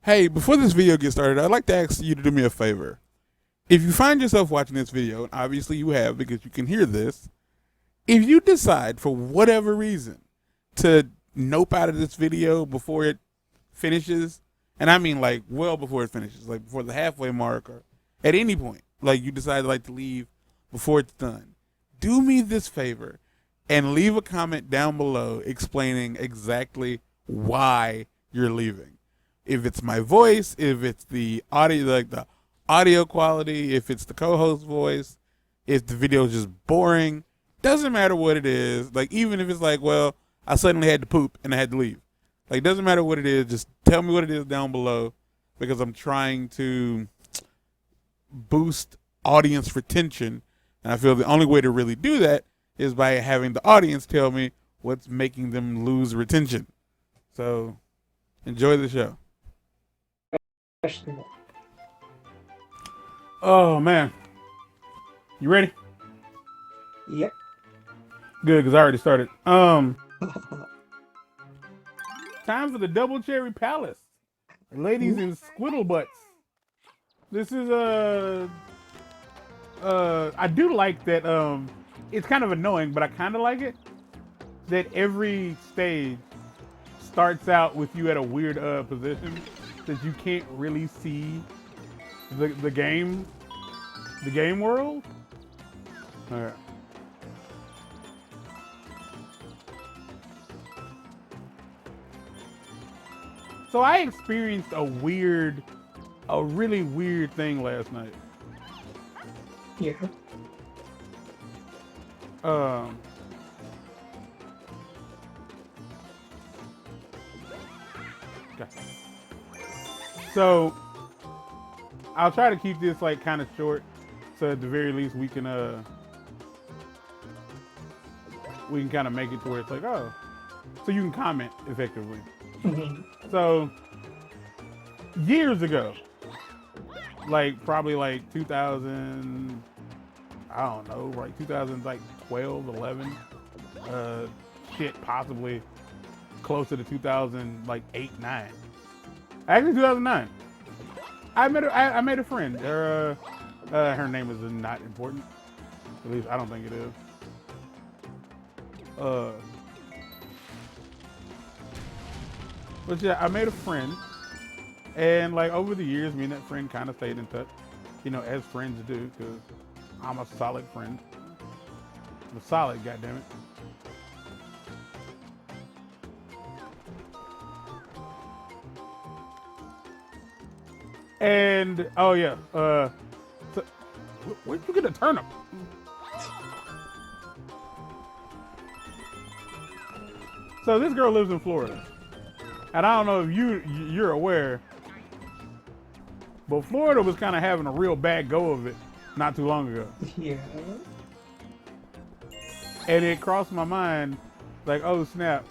Hey, before this video gets started, I'd like to ask you to do me a favor. If you find yourself watching this video, and obviously you have because you can hear this, if you decide for whatever reason to nope out of this video before it finishes, and I mean like well before it finishes, like before the halfway mark or at any point, like you decide like to leave before it's done, do me this favor and leave a comment down below explaining exactly why you're leaving. If it's my voice, if it's the audio, like the audio quality, if it's the co-host voice, if the video is just boring, doesn't matter what it is. Like even if it's like, well, I suddenly had to poop and I had to leave. Like doesn't matter what it is, just tell me what it is down below because I'm trying to boost audience retention. And I feel the only way to really do that is by having the audience tell me what's making them lose retention. So enjoy the show. Oh man, you ready? Yep. Good, because I already started. Time for the Double Cherry Palace, ladies in squiddle butts. This is I do like that. It's kind of annoying, but I kind of like it that every stage starts out with you at a weird position that you can't really see the game world. All right. So I experienced a really weird thing last night. Yeah. Okay. So I'll try to keep this like kind of short, so at the very least we can kind of make it to where it's like, oh, so you can comment effectively. So years ago, like probably like 2000, I don't know, like 2012, 11, shit, possibly closer to 2008, 9. Actually, 2009. I made a friend. Her name is not important. At least I don't think it is. But yeah, I made a friend, and like over the years, me and that friend kind of stayed in touch, you know, as friends do, because I'm a solid friend. I'm solid, goddammit. And oh yeah, so where'd you get a turnip? So this girl lives in Florida, and I don't know if you're aware, but Florida was kind of having a real bad go of it not too long ago. Yeah. And it crossed my mind, like, oh snap,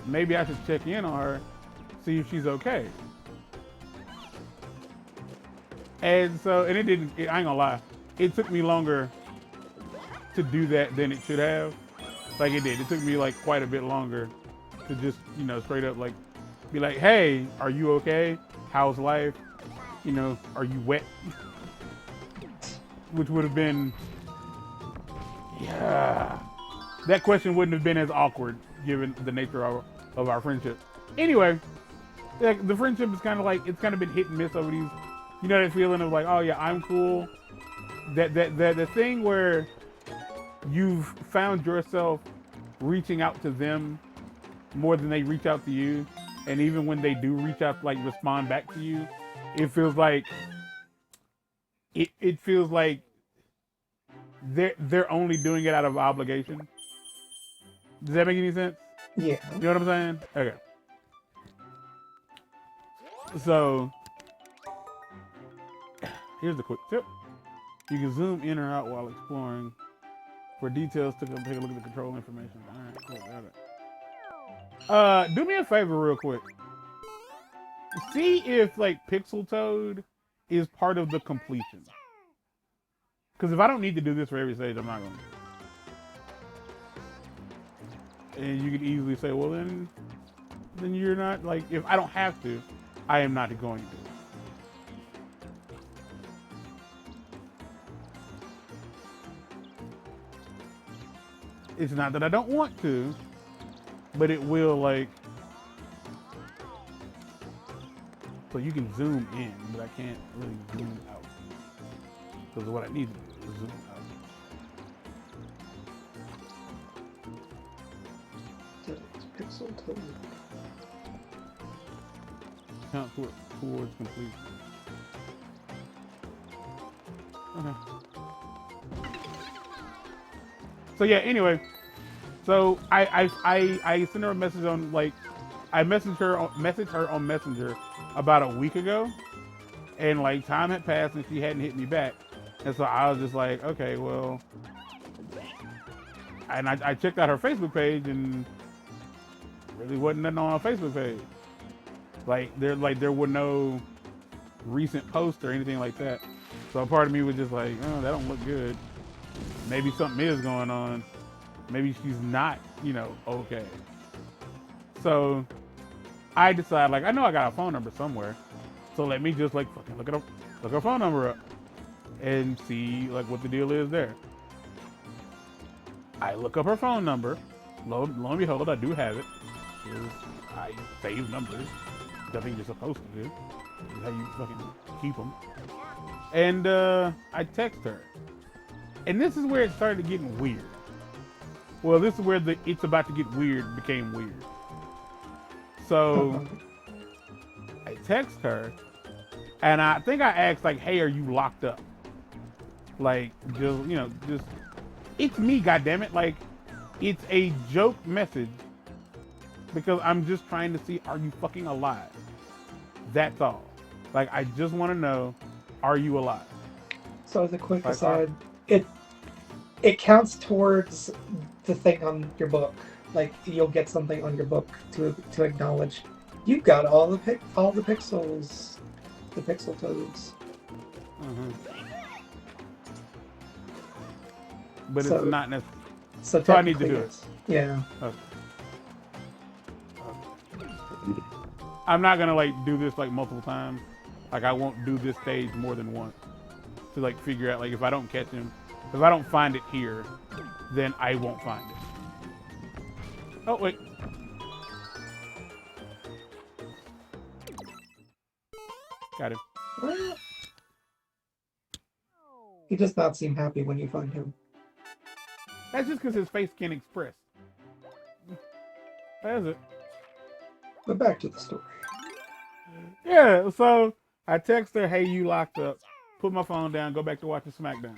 maybe I should check in on her, see if she's okay. And so, and I ain't gonna lie, it took me longer to do that than it should have. Like it did. It took me like quite a bit longer to just, you know, straight up like be like, hey, are you okay? How's life? You know, are you wet? Which would have been, yeah. That question wouldn't have been as awkward given the nature of our friendship. Anyway, like the friendship is kind of like, it's kind of been hit and miss over these, you know, that feeling of like, oh yeah, I'm cool. The thing where you've found yourself reaching out to them more than they reach out to you, and even when they do reach out, like respond back to you, it feels like it feels like they're only doing it out of obligation. Does that make any sense? Yeah. You know what I'm saying? Okay. So here's the quick tip. You can zoom in or out while exploring. For details, take a look at the control information. All right, cool, got it. Do me a favor real quick. See if like Pixel Toad is part of the completion. Because if I don't need to do this for every stage, I'm not going to. And you could easily say, well then, then you're not like, if I don't have to, I am not going to. It's not that I don't want to, but it will like, so you can zoom in, but I can't really zoom out. Because what I need to do is zoom out. Pixel toad. Count towards completion. Okay. So yeah, anyway, so I sent her a message on like, I messaged her on Messenger about a week ago, and like time had passed and she hadn't hit me back, and so I was just like, okay, well, and I checked out her Facebook page and really wasn't nothing on her Facebook page. There were no recent posts or anything like that. So part of me was just like, oh, that don't look good. Maybe something is going on. Maybe she's not, you know, okay. So I decided, like, I know I got a phone number somewhere. So let me just like fucking look her phone number up and see like what the deal is there. I look up her phone number. Lo and behold, I do have it. Because I save numbers. Nothing you're supposed to do. This is how you fucking keep them. And I text her. And this is where it started getting weird. Well, this is where the it's about to get weird became weird. So I text her, and I think I asked like, "Hey, are you locked up?" Like, just you know, just it's me, goddammit. Like, it's a joke message because I'm just trying to see, are you fucking alive? That's all. Like, I just want to know, are you alive? So as a quick aside, it counts towards the thing on your book. Like you'll get something on your book to acknowledge you've got all the pixels, the pixel toads. Mm-hmm. But so, it's not necessary. So I need to do it. Yeah. Okay. I'm not gonna like do this like multiple times. Like I won't do this stage more than once to like figure out like if I don't catch him, if I don't find it here, then I won't find it. Oh wait. Got him. Well, he does not seem happy when you find him. That's just because his face can't express. That's it. But back to the story. Yeah, so I text her, hey, you locked up. Put my phone down, go back to watching SmackDown.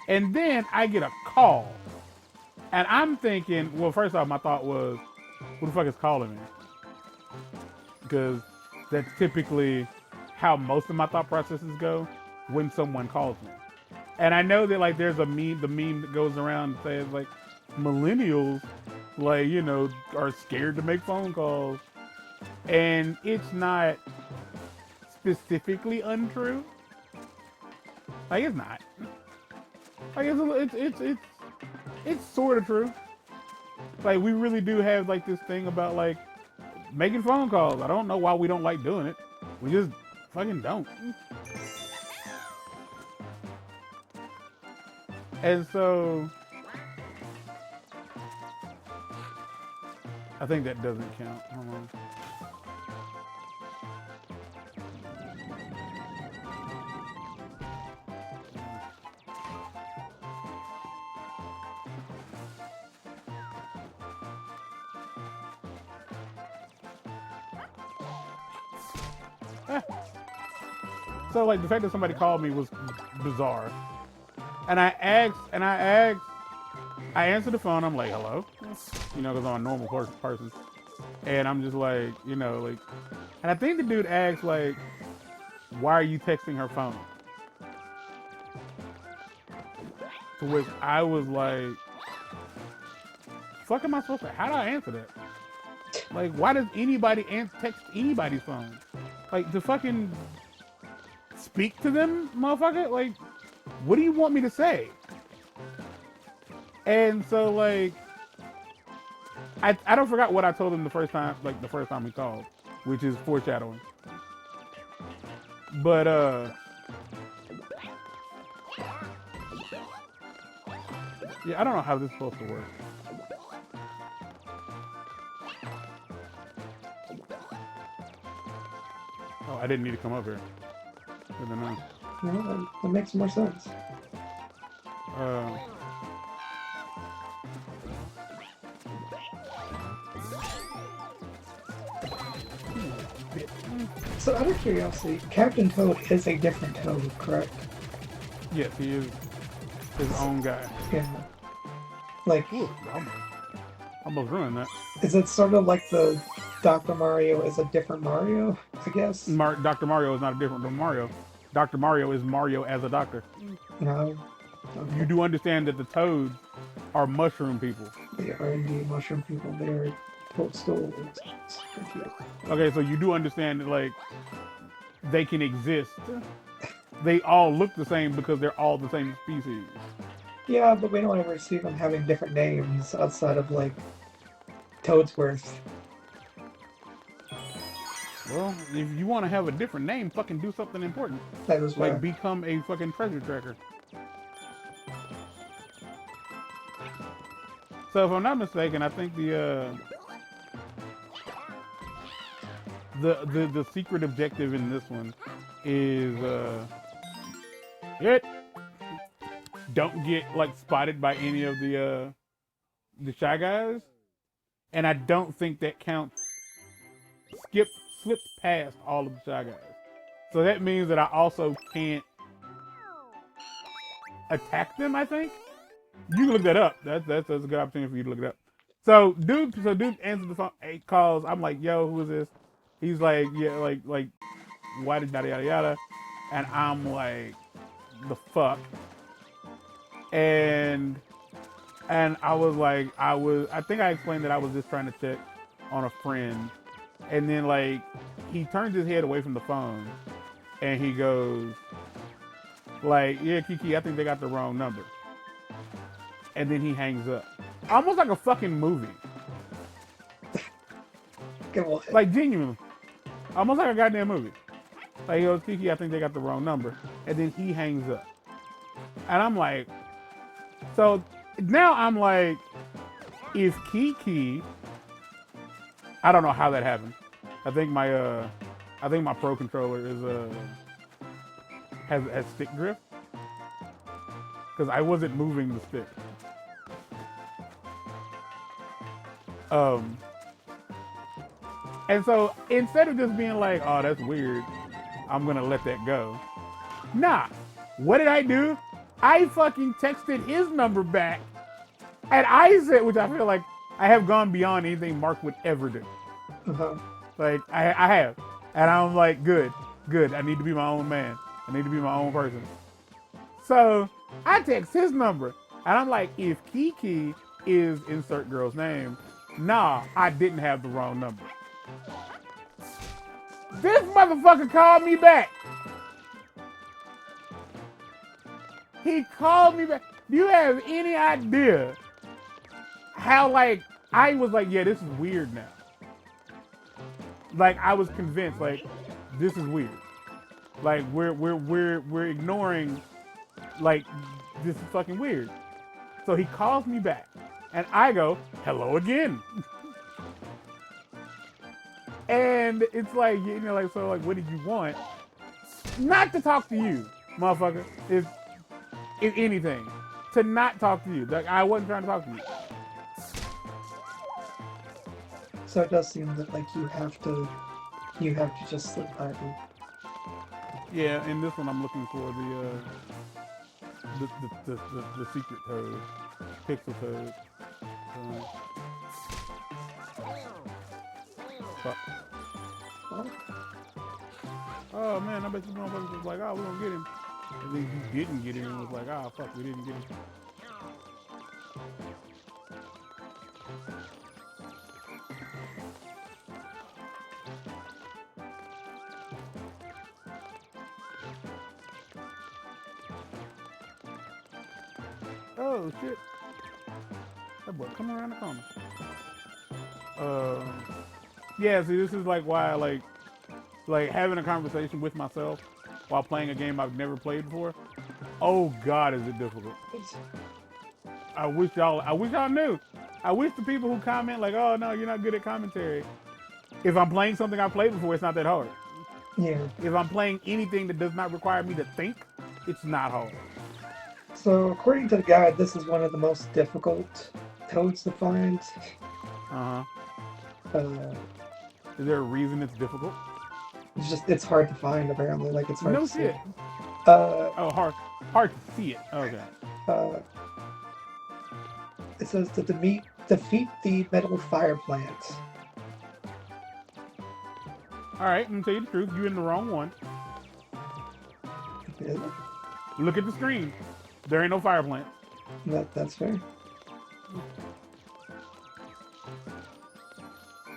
And then I get a call. And I'm thinking, well, first off, my thought was, who the fuck is calling me? Because that's typically how most of my thought processes go when someone calls me. And I know that like there's a meme, the meme that goes around and says like millennials, like, you know, are scared to make phone calls. And it's not specifically untrue. Like it's not. Like it's sort of true. Like we really do have like this thing about like making phone calls. I don't know why we don't like doing it. We just fucking don't. And so I think that doesn't count. Hold on. So like the fact that somebody called me was bizarre. And I answered the phone. I'm like, hello? You know, because I'm a normal person. And I'm just like, you know, like, and I think the dude asked like, why are you texting her phone? To which I was like, fuck am I supposed to, how do I answer that? Like, why does anybody text anybody's phone? Like, to fucking speak to them, motherfucker? Like, what do you want me to say? And so, like, I don't forgot what I told him the first time, like the first time we called, which is foreshadowing. But yeah, I don't know how this is supposed to work. Oh, I didn't need to come up here. Good to know. No, that makes more sense. So out of curiosity, Captain Toad is a different Toad, correct? Yes, he is his own guy. Yeah. Like, Ooh, almost ruined that. is it sort of like the Dr. Mario is a different Mario, I guess? Dr. Mario is not different than Mario. Dr. Mario is Mario as a doctor. No. Okay. You do understand that the Toads are mushroom people. They are indeed mushroom people. They are toadstools. Okay, so you do understand that, like, they can exist. They all look the same because they're all the same species. Yeah, but we don't ever see them having different names outside of, like, Toadsworth. Well, if you want to have a different name, fucking do something important. That is like right. become a fucking treasure tracker. So if I'm not mistaken, I think the secret objective in this one is don't get like spotted by any of the Shy Guys, and I don't think that counts. Slip past all of the Shy Guys, so that means that I also can't attack them. I think you can look that up. That's a good opportunity for you to look it up. So dude answered the phone. He calls. I'm like, yo, who is this? He's like, yeah, like why did yada yada yada, and I'm like, the fuck. And I was like, I think I explained that I was just trying to check on a friend, and then like he turns his head away from the phone, and he goes, like, yeah, Kiki, I think they got the wrong number. And then he hangs up, almost like a fucking movie. Like genuinely, almost like a goddamn movie. Like, he goes, Kiki, I think they got the wrong number, and then he hangs up, and I'm like, so now I'm like, if Kiki, I don't know how that happened. I think my Pro controller is has stick drift, because I wasn't moving the stick. And so instead of just being like, oh, that's weird, I'm gonna let that go. Nah, what did I do? I fucking texted his number back, and I said, which I feel like I have gone beyond anything Mark would ever do. Uh-huh. Like, I have. And I'm like, good. I need to be my own man. I need to be my own person. So I text his number, and I'm like, if Kiki is insert girl's name, nah, I didn't have the wrong number. This motherfucker called me back. He called me back. Do you have any idea how, like, I was like, yeah, this is weird now. Like, I was convinced, like, this is weird. Like, we're ignoring, like, this is fucking weird. So he calls me back, and I go, hello again. And it's like, you know, like, so, like, what did you want? Not to talk to you, motherfucker. If anything, to not talk to you. Like, I wasn't trying to talk to you. So it does seem that, like, you have to just slip by them. Yeah, in this one I'm looking for the secret Toad, Pixel Toad. Fuck. Oh man, I bet you motherfuckers was like, oh, we're gonna get him. And then you didn't get him, and was like, oh fuck, we didn't get him. Oh shit. That boy come around the corner. Yeah, see, this is like why I like having a conversation with myself while playing a game I've never played before. Oh God, is it difficult? I wish y'all knew. I wish the people who comment like, oh no, you're not good at commentary. If I'm playing something I've played before, it's not that hard. Yeah. If I'm playing anything that does not require me to think, it's not hard. So according to the guide, this is one of the most difficult toads to find. Uh-huh. Uh, Is there a reason it's difficult? it's hard to find apparently. Like it's hard No to see. shit. Uh, Oh, hard to see it. Okay. uh, it says to defeat the metal fire plant. All right, I'm gonna tell you the truth. You're in the wrong one. Yeah, Look at the screen. There ain't no fire plant. that's fair.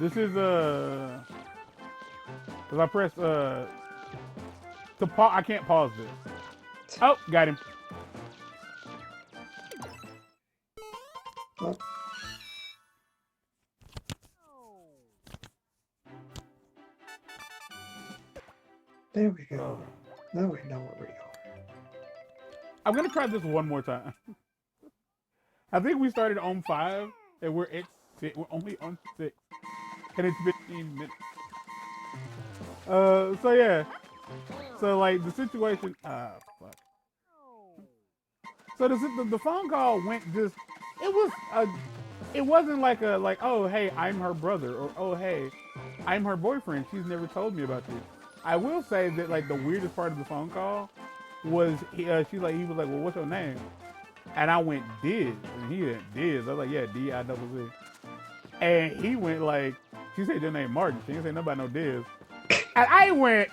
This is cause I press to pause. I can't pause this. Oh, got him. Oh. There we go. Now we know where we are. I'm gonna try this one more time. I think we started on 5 and we're at 6. We're only on 6, and it's been 15 minutes. So yeah. So like the situation. Fuck. So the phone call went just. It wasn't like oh hey I'm her brother, or oh hey I'm her boyfriend. She's never told me about this. I will say that like the weirdest part of the phone call was he was like, well, what's your name? And I went Dizz, and he went Dizz. I was like, yeah, D-I-Z-Z. And he went like, she said your name Martin. She didn't say nobody no Dizz. And I went,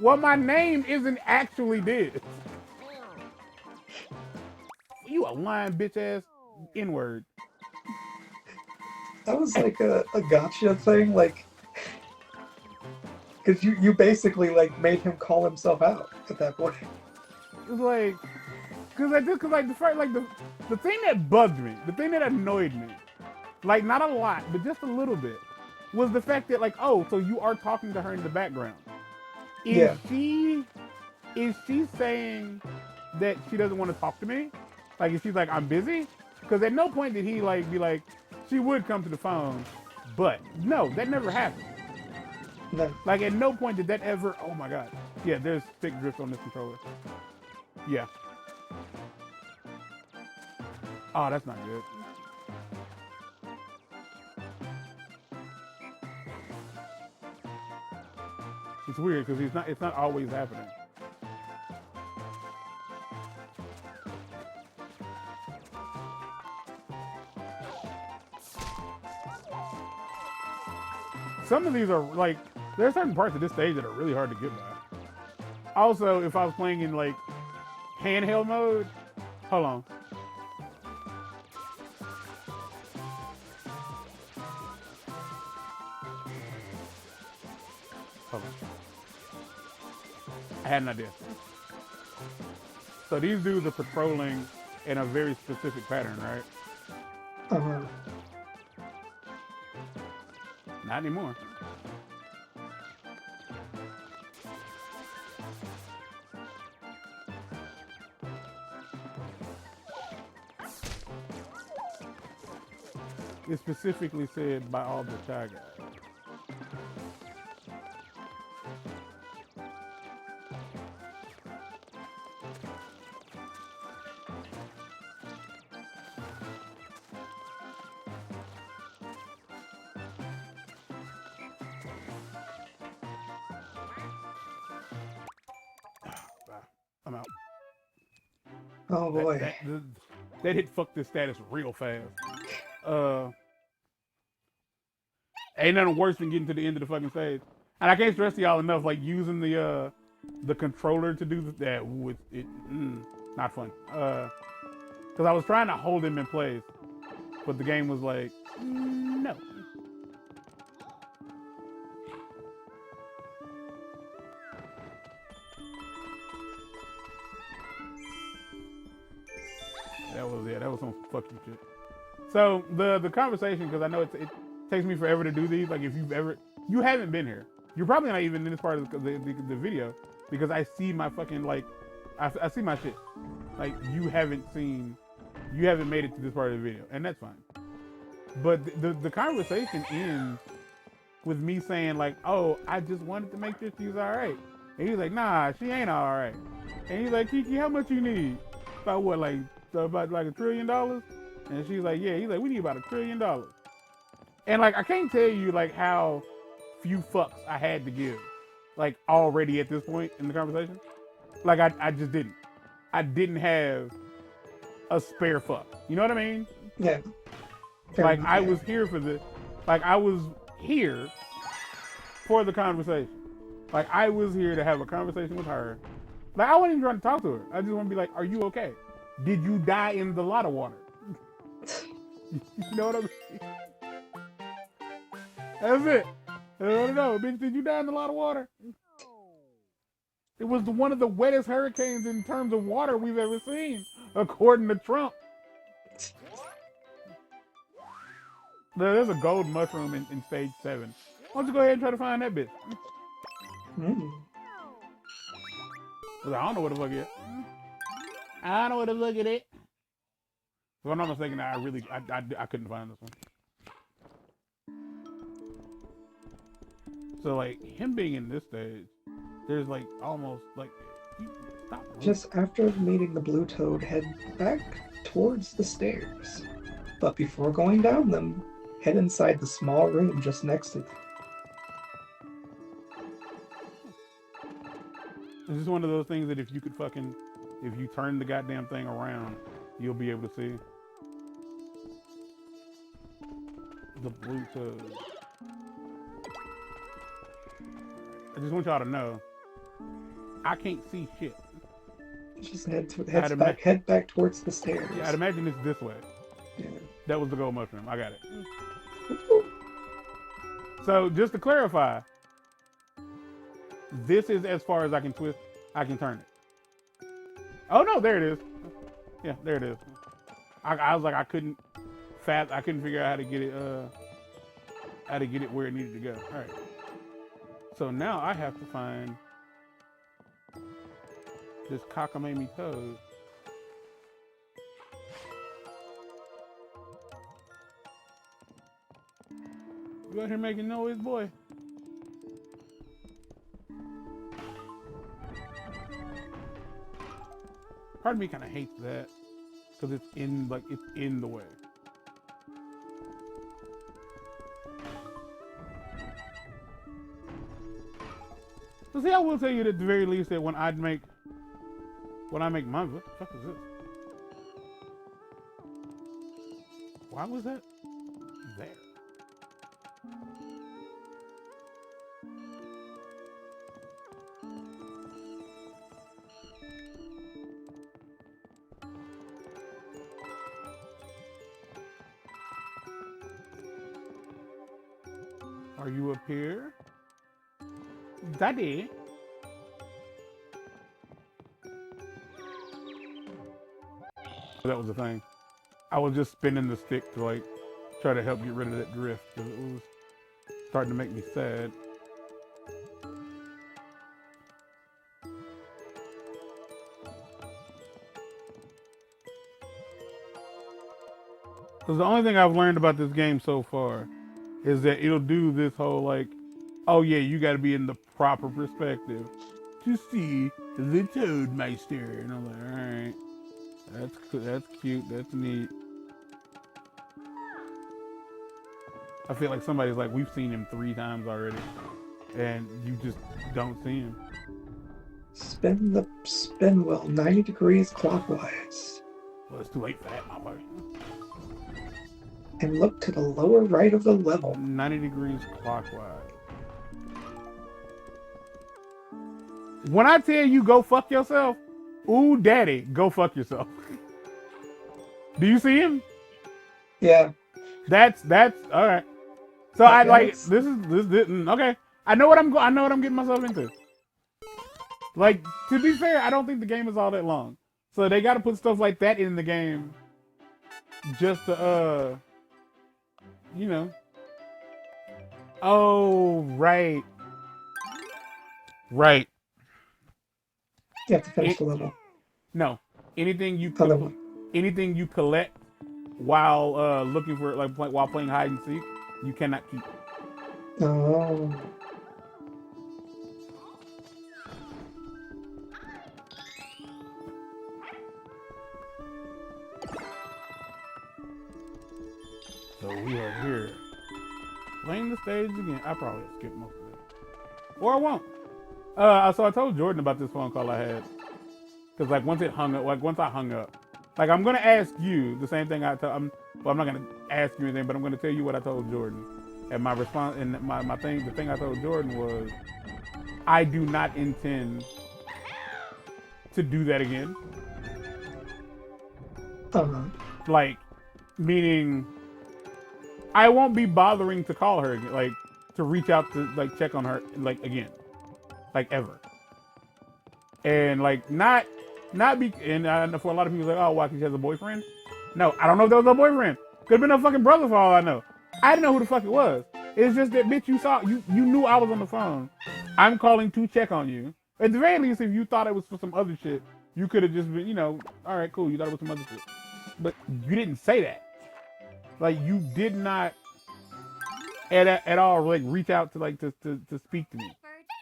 well, my name isn't actually Dizz. You a lying bitch ass N-word. That was like a gotcha thing, like, because you basically like made him call himself out at that point. It was like, the thing that bugged me, the thing that annoyed me, like not a lot, but just a little bit, was the fact that like, oh, so you are talking to her in the background. Is she saying that she doesn't want to talk to me? Like, if she's like, I'm busy? Because at no point did he like be like, she would come to the phone, but no, that never happened. No. Like at no point did that ever. Oh my God. Yeah, there's stick drift on this controller. Yeah. Oh, that's not good. It's weird because it's not always happening. Some of these are like, there are certain parts of this stage that are really hard to get by. Also, if I was playing in like handheld mode, hold on. Hold on. I had an idea. So these dudes are patrolling in a very specific pattern, right? Uh-huh. Not anymore. It specifically said by all the Shy Guys. I'm out. Oh boy. That hit fuck this status real fast. Ain't nothing worse than getting to the end of the fucking stage. And I can't stress to y'all enough, like using the controller to do that with it. Not fun. Because I was trying to hold him in place, but the game was like, no. That was some fucking shit. So the conversation, because I know takes me forever to do these. Like if you haven't been here. You're probably not even in this part of the video because I see my fucking like, I see my shit. Like you haven't made it to this part of the video, and that's fine. But the conversation ends with me saying like, oh, I just wanted to make sure she was all right. And he's like, nah, she ain't all right. And he's like, Kiki, how much you need? About what, like $1 trillion? And she's like, yeah. He's like, we need about $1 trillion. And like, I can't tell you like how few fucks I had to give, like already at this point in the conversation. Like I just didn't. I didn't have a spare fuck. You know what I mean? Yeah. Like I was here for this. Like I was here for the conversation. Like I was here to have a conversation with her. Like I wasn't even trying to talk to her. I just want to be like, are you okay? Did you die in the lot of water? You know what I mean? That's it. I don't know, bitch. Did you die in the lot of water? It was one of the wettest hurricanes in terms of water we've ever seen, according to Trump. There's a gold mushroom in stage 7. Why don't you go ahead and try to find that bitch? I don't know what the fuck it is. I don't know what the fuck it is. If I'm not mistaken, I couldn't find this one. So like him being in this stage, there's like almost like stop. Just after meeting the blue toad, head back towards the stairs. But before going down them, head inside the small room just next to them. It's just one of those things that if you turn the goddamn thing around, you'll be able to see. The blue toad. I just want y'all to know, I can't see shit. Just head back towards the stairs. Yeah, I'd imagine it's this way. Yeah. That was the gold mushroom. I got it. So just to clarify, this is as far as I can twist. I can turn it. Oh no, there it is. Yeah, there it is. I was like, I couldn't figure out how to get it where it needed to go. All right. So now I have to find this cockamamie toad. You out here making noise, boy? Part of me kind of hates that because it's in the way. So see, I will tell you at the very least that when I make my, what the fuck is this? Why was that there? Are you up here? Daddy? That was the thing. I was just spinning the stick to like try to help get rid of that drift because it was starting to make me sad. Because the only thing I've learned about this game so far is that it'll do this whole like, oh yeah, you got to be in the proper perspective to see the Toadmeister. And I'm like, all right, that's cute, that's neat. I feel like somebody's like, we've seen him 3 times already, and you just don't see him. Spin the spin wheel 90 degrees clockwise. Well, it's too late for that, my boy. And look to the lower right of the level. 90 degrees clockwise. When I tell you go fuck yourself, ooh, daddy, go fuck yourself. Do you see him? Yeah. That's all right. So I like this okay. I know what I'm getting myself into. Like, to be fair, I don't think the game is all that long. So they got to put stuff like that in the game just to you know, Oh, right. Right. You have to finish It, the level. no. Anything you Other one. anything you collect while looking for like while playing hide and seek, you cannot keep. Oh. So we are here. Playing the stage again. I probably skip most of it. Or I won't. So I told Jordan about this phone call I had. Cause like once I hung up, like I'm gonna ask you the same thing I'm not gonna ask you anything, but I'm gonna tell you what I told Jordan. And my response and my thing, the thing I told Jordan was, I do not intend to do that again. Like, meaning, I won't be bothering to call her again, like to reach out to like check on her like again, like ever. And like not be and for a lot of people like, oh, why? Because she has a boyfriend. No, I don't know if that was her boyfriend. Could have been her fucking brother for all I know. I didn't know who the fuck it was. It's just that bitch you knew I was on the phone. I'm calling to check on you. At the very least, if you thought it was for some other shit, you could have just been, you know, all right, cool. You thought it was some other shit, but you didn't say that. Like you did not at all like reach out to like to speak to me.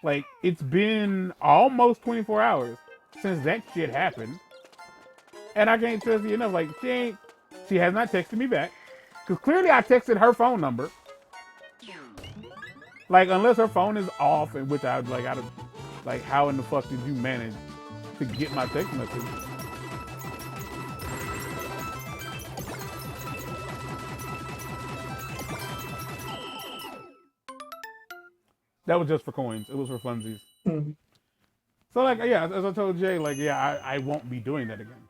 Like it's been almost 24 hours since that shit happened, and I can't trust you enough. Like she has not texted me back because clearly I texted her phone number. Like unless her phone is off and without like out of like how in the fuck did you manage to get my text message? That was just for coins. It was for funsies. Mm-hmm. So like yeah, as I told Jay, like yeah, I won't be doing that again.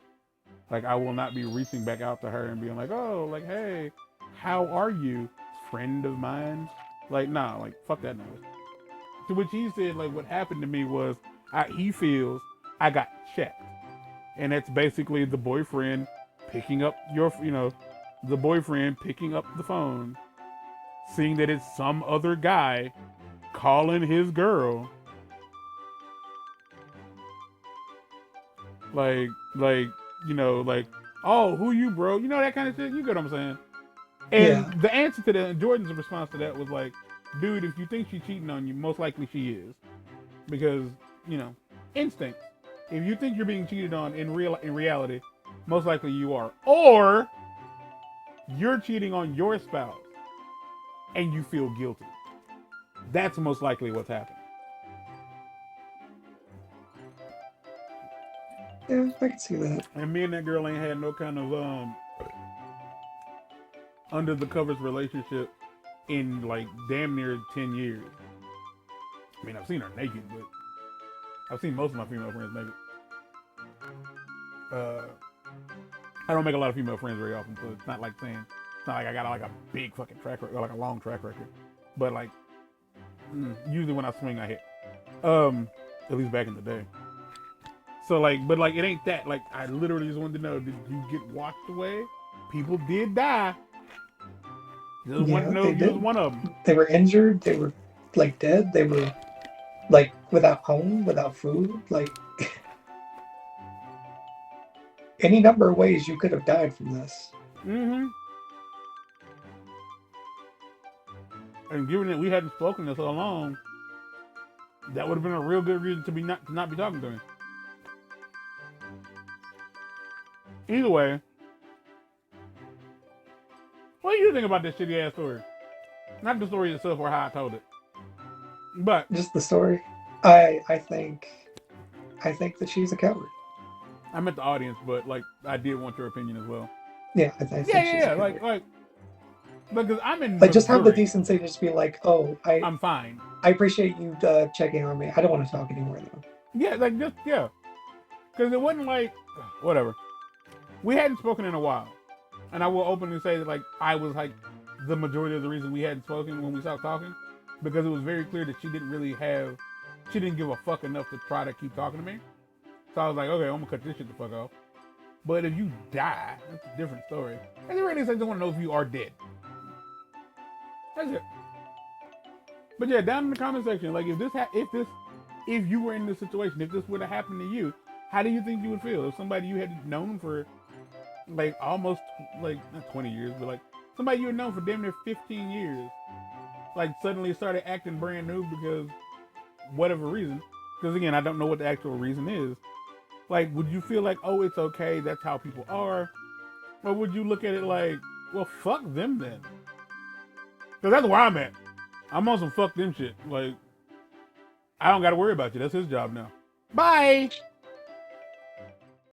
Like I will not be reaching back out to her and being like, oh, like hey, how are you, friend of mine? Like nah, like fuck that noise. To which he said, like what happened to me was he feels I got checked, and that's basically the boyfriend picking up the boyfriend picking up the phone, seeing that it's some other guy calling his girl. Like, like, oh, who you, bro? You know, that kind of shit. You get what I'm saying? And the answer to that, Jordan's response to that was like, dude, if you think she's cheating on you, most likely she is. Because, instinct. If you think you're being cheated on in reality, most likely you are. Or you're cheating on your spouse and you feel guilty. That's most likely what's happening. Yeah, I can see that. And me and that girl ain't had no kind of under the covers relationship in like damn near 10 years. I mean, I've seen her naked, but I've seen most of my female friends naked. I don't make a lot of female friends very often, so it's not like I got like a big fucking track record, or like a long track record. But like, usually when I swing, I hit. At least back in the day. So like, but like, it ain't that. Like, I literally just wanted to know, did you get washed away? People did die. Just wanted to know if you was one of them. They were injured. They were like dead. They were like without home, without food. Like any number of ways you could have died from this. Mm-hmm. And given that we hadn't spoken in so long, that would have been a real good reason to not be talking to him. Either way, what do you think about this shitty ass story? Not the story itself or how I told it, but just the story. I think that she's a coward. I meant the audience, but like I did want your opinion as well. Yeah, I think she's a coward. like because I'm in. Like, just have the decency to just be like, oh, I'm fine. I appreciate you checking on me. I don't want to talk anymore though. Yeah, like just because it wasn't like whatever. We hadn't spoken in a while, and I will openly say that like I was like the majority of the reason we hadn't spoken when we stopped talking, because it was very clear that she didn't give a fuck enough to try to keep talking to me. So I was like, okay, I'm gonna cut this shit the fuck off. But if you die, that's a different story. And the very least, I just want to know if you are dead. That's it. But yeah, down in the comment section, like if you were in this situation, if this would have happened to you, how do you think you would feel if somebody you had known for like almost like not 20 years, but like somebody you had known for damn near 15 years, like suddenly started acting brand new because whatever reason? Because again, I don't know what the actual reason is. Like, would you feel like, oh, it's okay, that's how people are, or would you look at it like, well, fuck them then? Because that's where I'm at. I'm on some fuck them shit. Like, I don't got to worry about you. That's his job now. Bye.